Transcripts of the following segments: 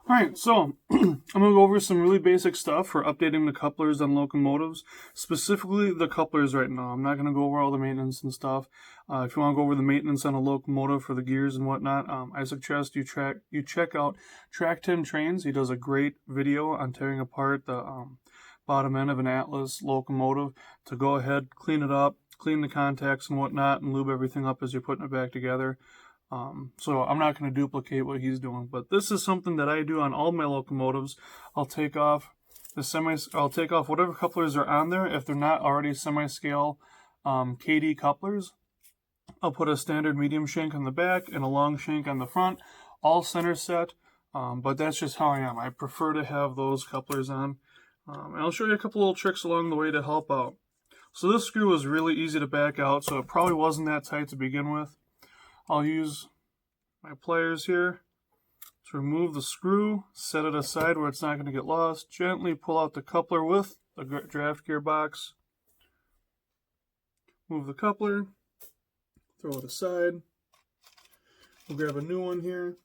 Alright, so I'm going to go over some really basic stuff for updating the couplers on locomotives, specifically the couplers right now. I'm not going to go over all the maintenance and stuff. If you want to go over the maintenance on a locomotive for the gears and whatnot, I suggest you check out Track Tim Trains. He does a great video on tearing apart the bottom end of an Atlas locomotive to go ahead, clean it up, clean the contacts and whatnot, and lube everything up as you're putting it back together. So I'm not going to duplicate what he's doing, but this is something that I do on all my locomotives. I'll take off whatever couplers are on there if they're not already semi-scale KD couplers. I'll put a standard medium shank on the back and a long shank on the front, all center set. But that's just how I am. I prefer to have those couplers on. And I'll show you a couple little tricks along the way to help out. So this screw is really easy to back out, so it probably wasn't that tight to begin with. I'll use my pliers here to remove the screw, set it aside where it's not going to get lost, gently pull out the coupler with the draft gearbox, move the coupler, throw it aside, we'll grab a new one here.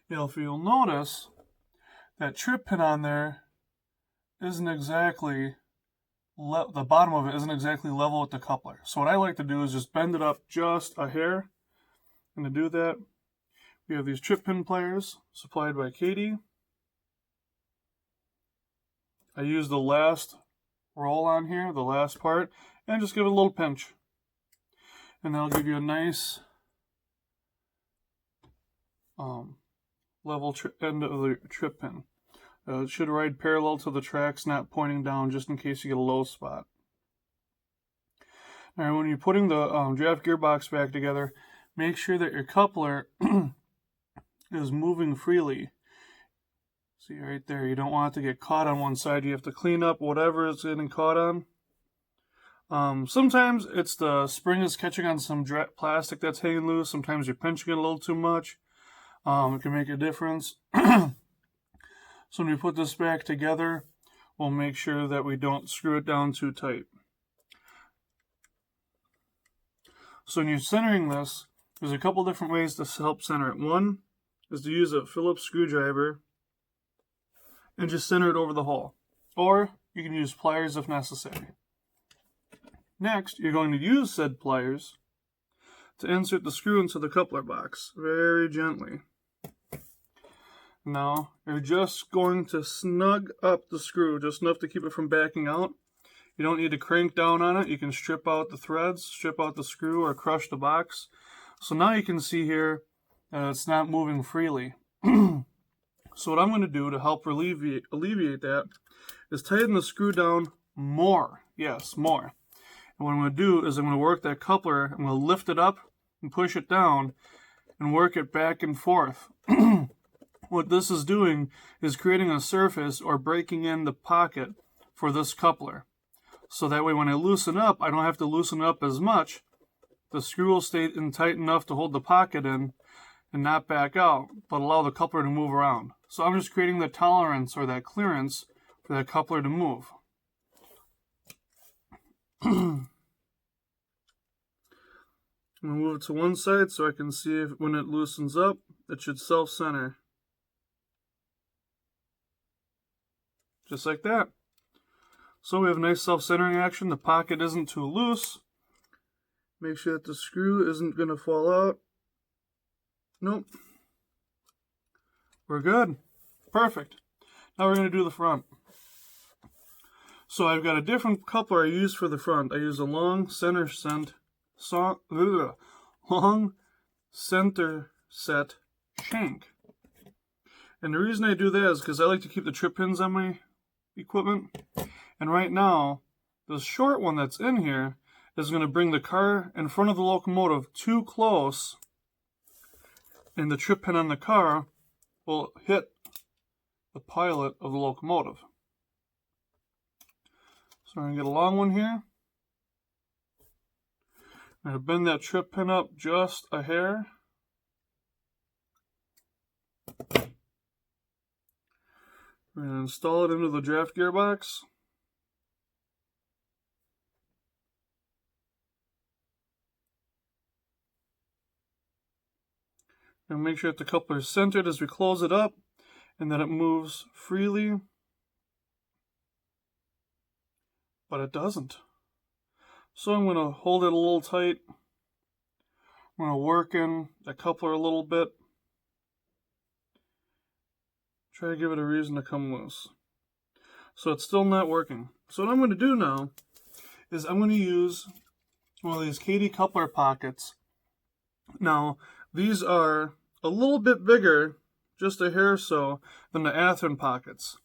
Now if you'll notice, that trip pin on there isn't exactly the bottom of it isn't exactly level with the coupler. So what I like to do is just bend it up just a hair. And to do that, we have these trip pin pliers supplied by Katie. I use the last roll on here, the last part, and just give it a little pinch. And that'll give you a nice level end of the trip pin. It should ride parallel to the tracks, not pointing down, just in case you get a low spot. Now, when you're putting the draft gearbox back together, make sure that your coupler is moving freely. See right there, you don't want it to get caught on one side. You have to clean up whatever it's getting caught on. Sometimes it's the spring is catching on some plastic that's hanging loose. Sometimes you're pinching it a little too much. It can make a difference. So when we put this back together, we'll make sure that we don't screw it down too tight. So when you're centering this, there's a couple different ways to help center it. One is to use a Phillips screwdriver and just center it over the hole. Or you can use pliers if necessary. Next, you're going to use said pliers to insert the screw into the coupler box very gently. Now, you're just going to snug up the screw, just enough to keep it from backing out. You don't need to crank down on it. You can strip out the threads, strip out the screw, or crush the box. So now you can see here that it's not moving freely. So what I'm going to do to help alleviate that is tighten the screw down more. Yes, more. And what I'm going to do is I'm going to work that coupler, I'm going to lift it up and push it down and work it back and forth. What this is doing is creating a surface or breaking in the pocket for this coupler. So that way when I loosen up, I don't have to loosen up as much. The screw will stay in tight enough to hold the pocket in and not back out, but allow the coupler to move around. So I'm just creating the tolerance or that clearance for that coupler to move. I'm going to move it to one side so I can see if when it loosens up, it should self-center. Just like that. So we have a nice self-centering action. The pocket isn't too loose. Make sure that the screw isn't going to fall out. Nope. We're good. Perfect. Now we're going to do the front. So I've got a different coupler I use for the front. I use a long center set shank. And the reason I do that is because I like to keep the trip pins on my equipment. And right now, the short one that's in here is going to bring the car in front of the locomotive too close, and the trip pin on the car will hit the pilot of the locomotive. So I'm going to get a long one here. I'm going to bend that trip pin up just a hair. We're going to install it into the draft gearbox. And make sure that the coupler is centered as we close it up. and that it moves freely, but it doesn't. So I'm going to hold it a little tight. I'm going to work in the coupler a little bit. Try to give it a reason to come loose. So it's still not working. So what I'm going to do now is I'm going to use one of these Katy coupler pockets. Now, these are a little bit bigger, just a hair or so, than the Athearn pockets.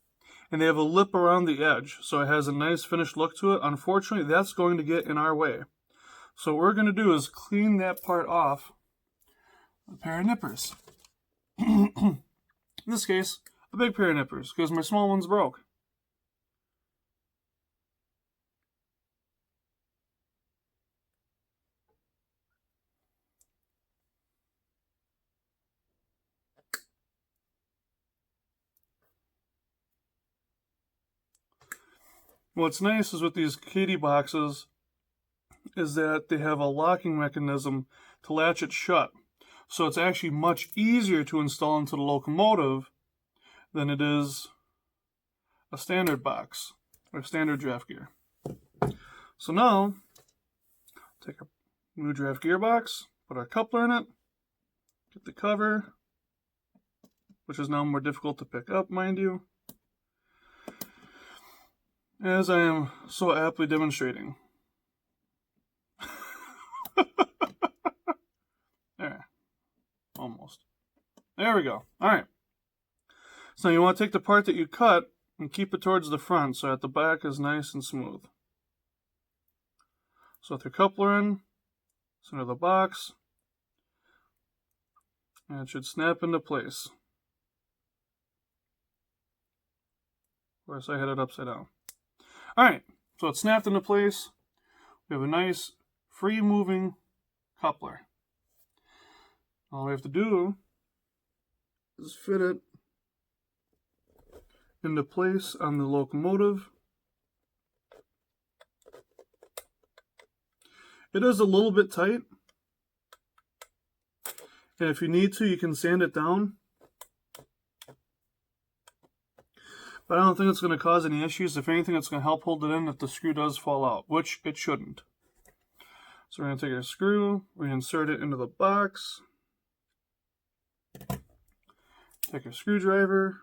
And they have a lip around the edge, so it has a nice finished look to it. Unfortunately, that's going to get in our way. So what we're going to do is clean that part off with a pair of nippers. In this case, a big pair of nippers, because my small one's broke. What's nice is with these Katy boxes is that they have a locking mechanism to latch it shut. So it's actually much easier to install into the locomotive than it is a standard box or standard draft gear. So now, take a new draft gearbox, put our coupler in it, get the cover, which is now more difficult to pick up, mind you, as I am so aptly demonstrating. There. Almost. There we go. Alright. So you want to take the part that you cut and keep it towards the front so that the back is nice and smooth. So with your coupler in, center the box, and it should snap into place. Of course, I had it upside down. Alright, so it's snapped into place. We have a nice, free-moving coupler. All we have to do is fit it into place on the locomotive. It is a little bit tight, and if you need to, you can sand it down. But I don't think it's going to cause any issues. If anything, it's going to help hold it in if the screw does fall out, which it shouldn't. So we're going to take our screw, reinsert it into the box, take a screwdriver,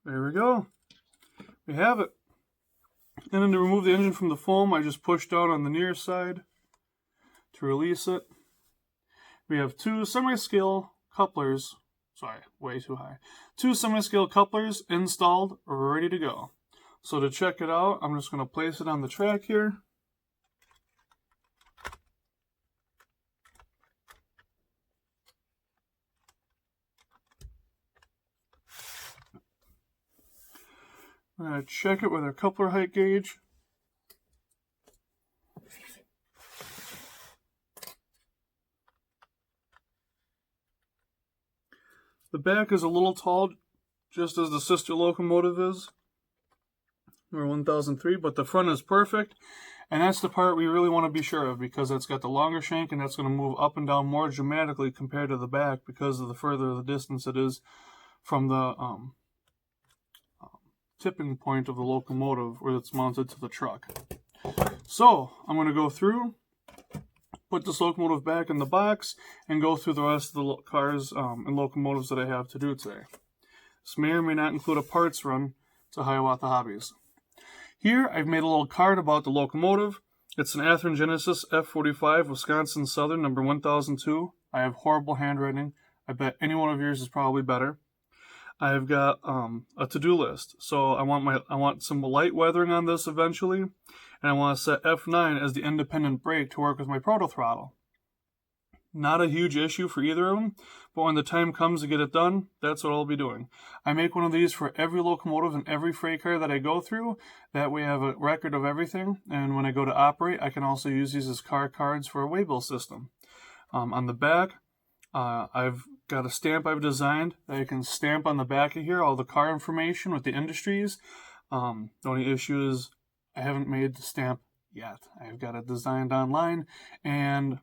there we go. We have it. And then to remove the engine from the foam, I just push down on the near side to release it. We have two semi-scale couplers, sorry, way too high. Two semi-scale couplers installed, ready to go. So to check it out, I'm just going to place it on the track here. We're going to check it with our coupler height gauge. The back is a little tall, just as the sister locomotive is, or 1003, but the front is perfect, and that's the part we really want to be sure of because it's got the longer shank and that's going to move up and down more dramatically compared to the back because of the further the distance it is from the tipping point of the locomotive where it's mounted to the truck. So I'm going to go through, put this locomotive back in the box, and go through the rest of the cars and locomotives that I have to do today. This may or may not include a parts run to Hiawatha Hobbies. Here I've made a little card about the locomotive. It's an Athearn Genesis F45 Wisconsin Southern number 1002. I have horrible handwriting. I bet any one of yours is probably better. I've got a to-do list. So I want some light weathering on this eventually, and I want to set F9 as the independent brake to work with my proto throttle. Not a huge issue for either of them, but when the time comes to get it done, that's what I'll be doing. I make one of these for every locomotive and every freight car that I go through. That way I have a record of everything, and when I go to operate, I can also use these as car cards for a waybill system. On the back, I've got a stamp I've designed that I can stamp on the back of here, all the car information with the industries. The only issue is I haven't made the stamp yet. I've got it designed online, and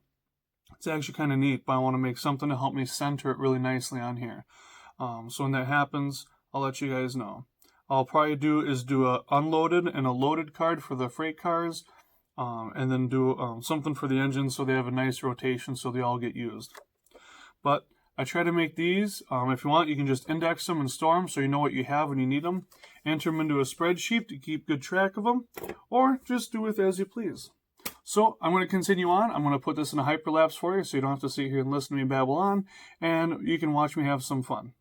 it's actually kind of neat, but I want to make something to help me center it really nicely on here. So when that happens, I'll let you guys know. I'll probably do a unloaded and a loaded card for the freight cars, and then do something for the engines so they have a nice rotation so they all get used. But I try to make these, if you want, you can just index them and store them so you know what you have when you need them. Enter them into a spreadsheet to keep good track of them, or just do with as you please. So I'm going to continue on. I'm going to put this in a hyperlapse for you so you don't have to sit here and listen to me babble on, and you can watch me have some fun.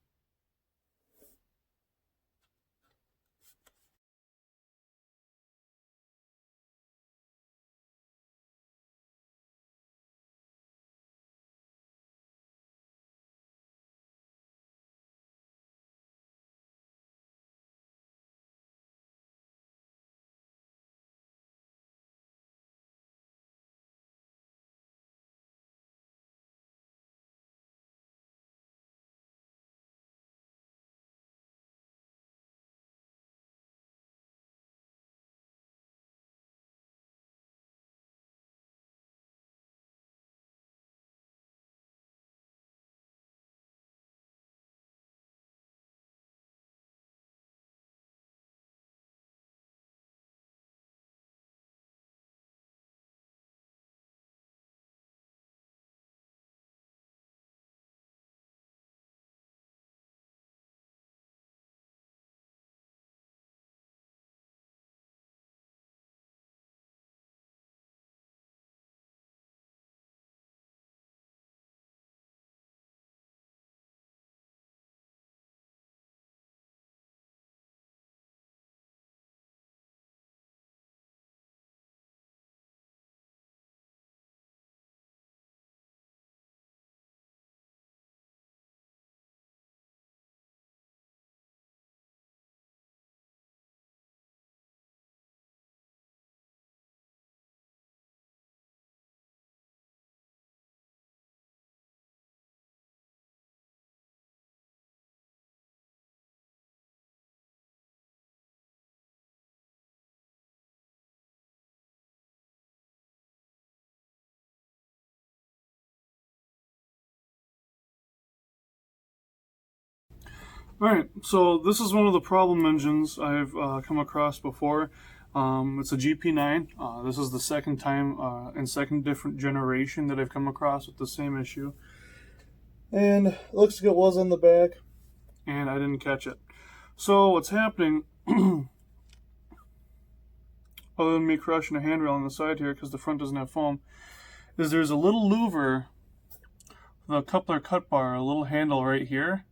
Alright, so this is one of the problem engines I've come across before. It's a GP9. This is the second time and second different generation that I've come across with the same issue. And it looks like it was on the back, and I didn't catch it. So what's happening, other than me crushing a handrail on the side here because the front doesn't have foam, is there's a little louver, the coupler cut bar, a little handle right here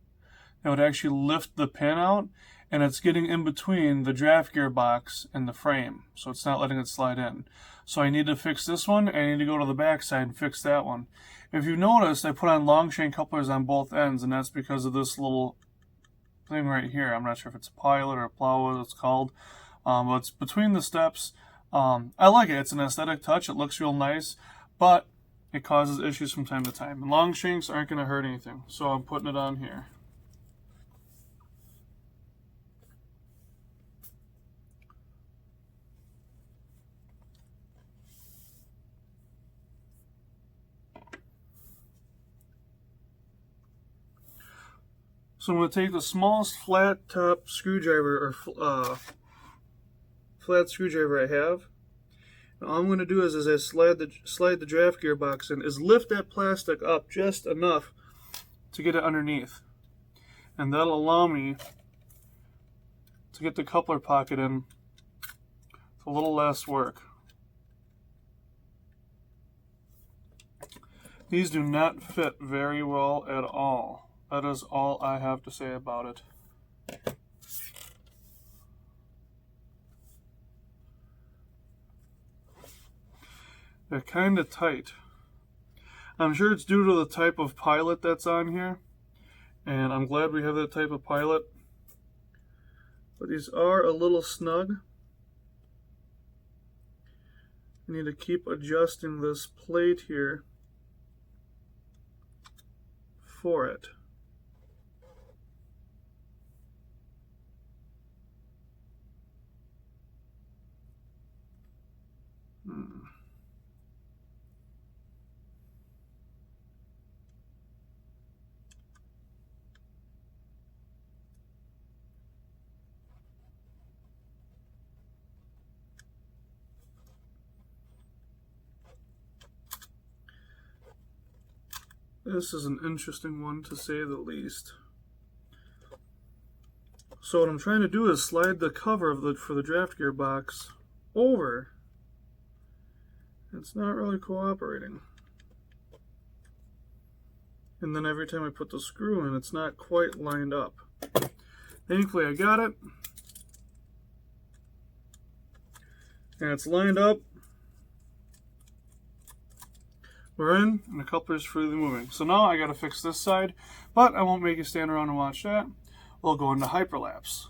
that would actually lift the pin out, and it's getting in between the draft gearbox and the frame, so it's not letting it slide in. So I need to fix this one, and I need to go to the back side and fix that one. If you've noticed, I put on long chain couplers on both ends, and that's because of this little thing right here. I'm not sure if it's a pilot or a plow, what it's called, but it's between the steps. I like it. It's an aesthetic touch. It looks real nice, but it causes issues from time to time. And long shanks aren't going to hurt anything, so I'm putting it on here. So I'm going to take the smallest flat top screwdriver or flat screwdriver I have. And all I'm going to do is I slide the draft gearbox in, is lift that plastic up just enough to get it underneath. And that'll allow me to get the coupler pocket in with a little less work. These do not fit very well at all. That is all I have to say about it. They're kind of tight. I'm sure it's due to the type of pilot that's on here, and I'm glad we have that type of pilot. But these are a little snug. I need to keep adjusting this plate here for it. This is an interesting one, to say the least. So what I'm trying to do is slide the cover for the draft gearbox over. It's not really cooperating. And then every time I put the screw in, it's not quite lined up. Thankfully I got it. And it's lined up. We're in, and the coupler is freely moving. So now I gotta fix this side, but I won't make you stand around and watch that. We'll go into hyperlapse.